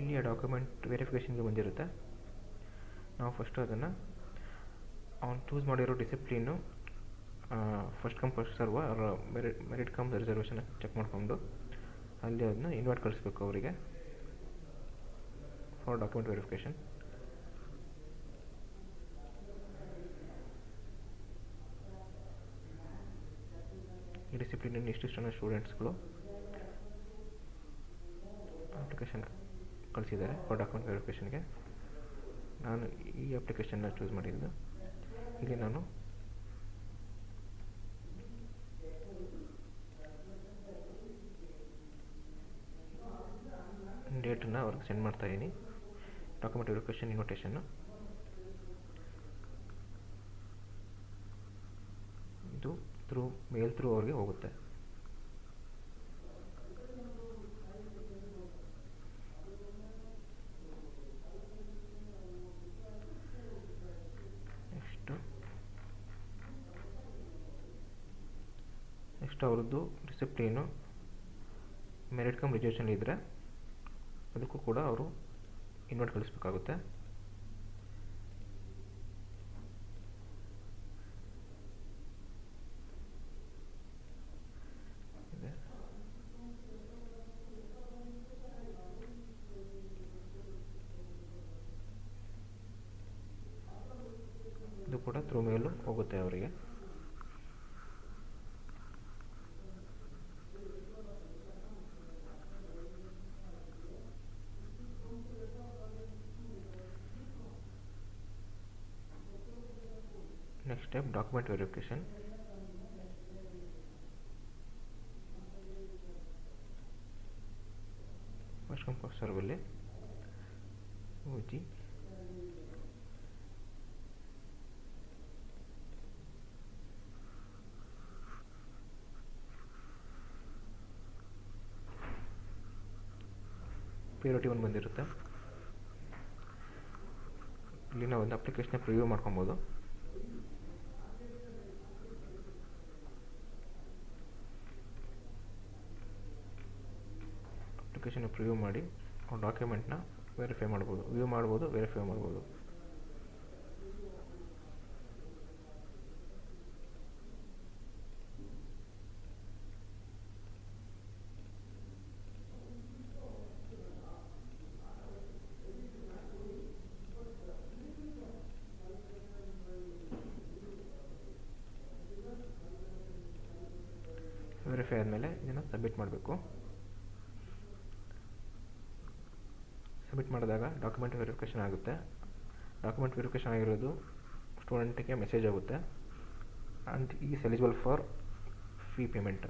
ಇಲ್ಲಿ ಡಾಕ್ಯುಮೆಂಟ್ ವೆರಿಫಿಕೇಷನ್ಗೆ ಬಂದಿರುತ್ತೆ. ನಾವು ಫಸ್ಟು ಅದನ್ನು ಅವ್ನು ಚೂಸ್ ಮಾಡಿರೋ discipline first come first serve merit cum reservation check ಮಾಡಿಕೊಂಡು ಅಲ್ಲಿ ಅದನ್ನ ಇನ್ವೈಟ್ ಕಳಿಸ್ಬೇಕು ಅವರಿಗೆ ಫಾರ್ ಡಾಕ್ಯುಮೆಂಟ್ ವೆರಿಫಿಕೇಷನ್. ಈ ಡಿಸಿಪ್ಲಿನಲ್ಲಿ ಇಷ್ಟಿಷ್ಟು ಜನ ಸ್ಟೂಡೆಂಟ್ಸ್ಗಳು ಅಪ್ಲಿಕೇಶನ್ ಕಳಿಸಿದ್ದಾರೆ ಫಾರ್ ಡಾಕ್ಯುಮೆಂಟ್ ವೆರಿಫಿಕೇಷನ್ಗೆ. ನಾನು ಈ ಅಪ್ಲಿಕೇಶನ್ನ ಚೂಸ್ ಮಾಡಿದ್ದು. ಇಲ್ಲಿ ನಾನು ಡೇಟನ್ನು ಅವ್ರಿಗೆ ಸೆಂಡ್ ಮಾಡ್ತಾಯಿದ್ದೀನಿ. ಡಾಕ್ಯುಮೆಂಟ್ ವೆರಿಫಿಕೇಷನ್ ಇನ್ವಿಟೇಷನ್ನು ಇದು ಮೇಲ್ ಥ್ರೂ ಅವ್ರಿಗೆ ಹೋಗುತ್ತೆ. ನೆಕ್ಸ್ಟ್ ಅವ್ರದ್ದು ಡಿಸಿಪ್ಲೀನು ಮೆರಿಟ್ ಕಮ್ ರಿಸರ್ವೇಷನ್ ಇದ್ದರೆ ಅದಕ್ಕೂ ಕೂಡ ಅವರು ಇನ್ವೈಟ್ ಕಳಿಸ್ಬೇಕಾಗುತ್ತೆ. ಇದು ಕೂಡ ಥ್ರೂ ಮೇಲು ಹೋಗುತ್ತೆ ಅವರಿಗೆ. Next step document verification. First come first ಸರ್ವಲ್ಲಿ ಹೋಗಿ ಪ್ರಿಯಾರಿಟಿ 1 ಬಂದಿರುತ್ತೆ. ಇಲ್ಲಿ ನಾವು ಒಂದು ಅಪ್ಲಿಕೇಶನ್ ಪ್ರಿವ್ಯೂ ಮಾಡ್ಕೊಬೋದು. ಅಪ್ಲಿಕೇಶನ್ ಪ್ರಿವ್ಯೂ ಮಾಡಿ ಡಾಕ್ಯುಮೆಂಟ್ನ ವೆರಿಫೈ ಮಾಡ್ಬೋದು, ವ್ಯೂ ಮಾಡ್ಬೋದು, ವೆರಿಫೈ ಮಾಡ್ಬೋದು. ವೆರಿಫೈ ಆದಮೇಲೆ ಇದನ್ನು ಸಬ್ಮಿಟ್ ಮಾಡಬೇಕು. ಸಬ್ಮಿಟ್ ಮಾಡಿದಾಗ ಡಾಕ್ಯುಮೆಂಟ್ ವೆರಿಫಿಕೇಷನ್ ಆಗುತ್ತೆ. ಡಾಕ್ಯುಮೆಂಟ್ ವೆರಿಫಿಕೇಷನ್ ಆಗಿರೋದು ಸ್ಟೂಡೆಂಟಿಗೆ ಮೆಸೇಜ್ ಆಗುತ್ತೆ. And is eligible for fee payment.